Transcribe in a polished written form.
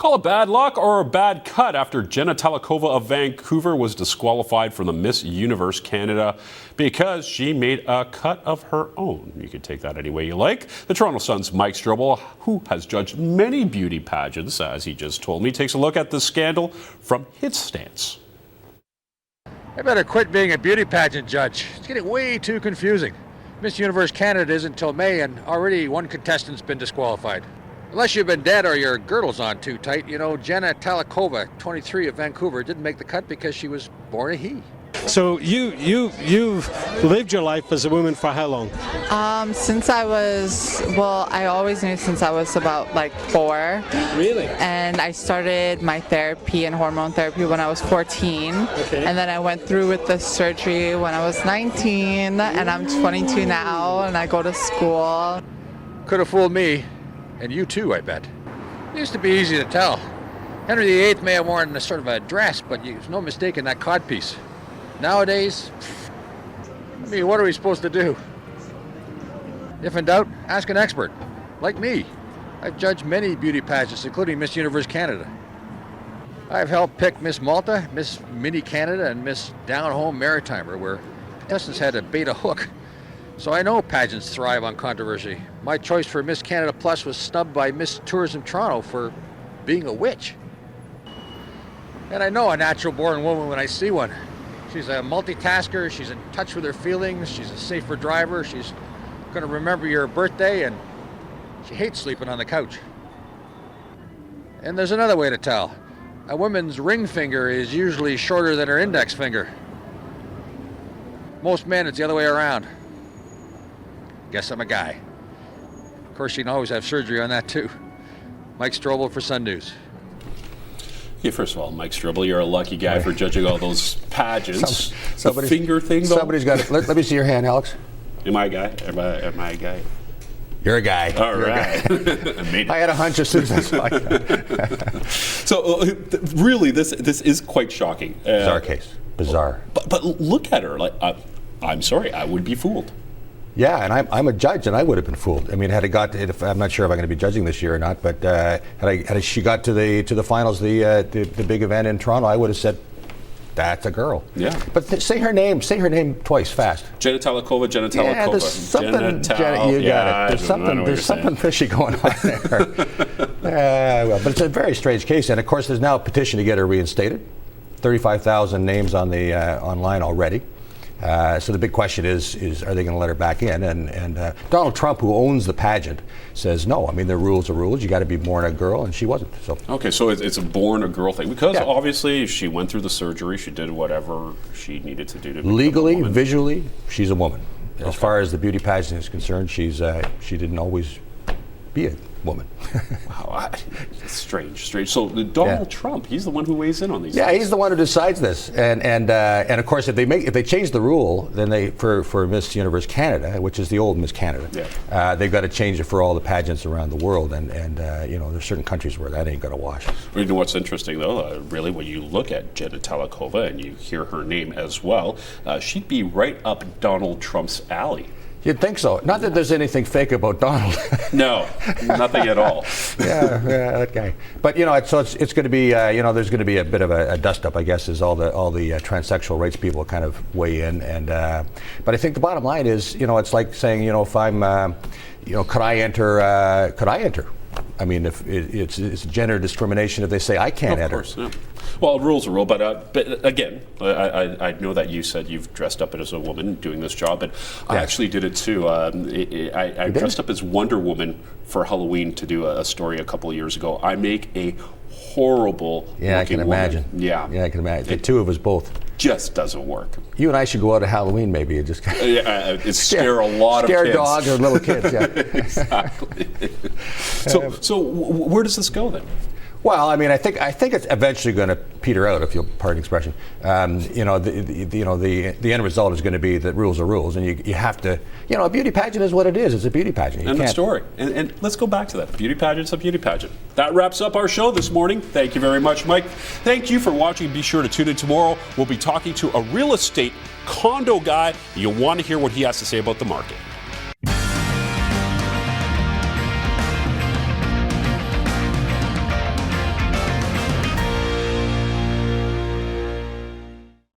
Call it bad luck or a bad cut after Jenna Talakova of Vancouver was disqualified from the Miss Universe Canada because she made a cut of her own. You can take that any way you like. The Toronto Sun's Mike Strobel, who has judged many beauty pageants, as he just told me, takes a look at the scandal from his stance. I better quit being a beauty pageant judge. It's getting way too confusing. Miss Universe Canada isn't until May, and already one contestant's been disqualified. Unless you've been dead or your girdle's on too tight. You know, Jenna Talakova, 23 of Vancouver, didn't make the cut because she was born a he. So you've lived your life as a woman for how long? Since I always knew since I was about like 4. Really? And I started my therapy and hormone therapy when I was 14. Okay. And then I went through with the surgery when I was 19, and I'm 22 now, and I go to school. Could have fooled me, and you too, I bet. It used to be easy to tell. Henry VIII may have worn a sort of a dress, but there's no mistaking that codpiece. Nowadays, I mean, what are we supposed to do? If in doubt, ask an expert, like me. I've judged many beauty pageants, including Miss Universe Canada. I've helped pick Miss Malta, Miss Mini Canada, and Miss Down Home Maritimer, where contestants had to bait a hook. So I know pageants thrive on controversy. My choice for Miss Canada Plus was snubbed by Miss Tourism Toronto for being a witch. And I know a natural-born woman when I see one. She's a multitasker, she's in touch with her feelings, she's a safer driver, she's going to remember your birthday, and she hates sleeping on the couch. And there's another way to tell. A woman's ring finger is usually shorter than her index finger. Most men, it's the other way around. Guess I'm a guy. Of course, you can always have surgery on that too. Mike Strobel for Sun News. Yeah, first of all, Mike Strobel, you're a lucky guy for judging all those pageants. The finger thing, though? Somebody's got it. Let me see your hand, Alex. Am I a guy? Am I a guy? You're a guy. All You're right. I had a hunch as soon as I saw you. So, really, this is quite shocking. Bizarre case. Bizarre. But look at her. Like, I'm sorry, I would be fooled. Yeah, and I'm a judge, and I would have been fooled. I mean, had it got, I'm not sure if I'm going to be judging this year or not, but had she got to the finals, the big event in Toronto, I would have said, that's a girl. Yeah. But say her name twice fast. Jenna Talakova. Yeah, there's something. Jenna, you got it. There's something fishy going on there. But it's a very strange case, and of course, there's now a petition to get her reinstated. 35,000 names on the online already. So the big question is are they going to let her back in? And Donald Trump, who owns the pageant, says no. I mean, the rules are rules. You got to be born a girl, and she wasn't. So okay, so it's a born a girl thing because obviously she went through the surgery. She did whatever she needed to do to legally, visually, she's a woman. As far as the beauty pageant is concerned, she didn't always be a woman. Wow, it's strange. So Donald Trump, he's the one who weighs in on these. Yeah, things. he's the one who decides this, and of course, if they change the rule, then for Miss Universe Canada, which is the old Miss Canada, they've got to change it for all the pageants around the world, and there's certain countries where that ain't gonna wash. You know what's interesting though, really, when you look at Jenna Talakova and you hear her name as well, she'd be right up Donald Trump's alley. You'd think so. Not that there's anything fake about Donald. No, nothing at all. yeah, that guy. But it's going to be there's going to be a bit of a dust up, I guess, as all the transsexual rights people kind of weigh in. And but I think the bottom line is, it's like saying, if I'm, could I enter? Could I enter? I mean, if it's gender discrimination if they say I can't enter. Of course, yeah. Well, a rule's a rule, but again, I know that you said you've dressed up as a woman doing this job, but I actually did it too. I dressed up as Wonder Woman for Halloween to do a story a couple of years ago. I make a horrible I can imagine. Woman. Yeah, I can imagine. The two of us both. Just doesn't work. You and I should go out at Halloween, maybe. It just scare a lot of kids. Scare dogs or little kids. Yeah, exactly. So where does this go then? Well, I mean, I think it's eventually going to peter out, if you'll pardon the expression. The end result is going to be that rules are rules, and you have to. A beauty pageant is what it is. It's a beauty pageant. And the story. And let's go back to that. Beauty pageant's a beauty pageant. That wraps up our show this morning. Thank you very much, Mike. Thank you for watching. Be sure to tune in tomorrow. We'll be talking to a real estate condo guy. You'll want to hear what he has to say about the market.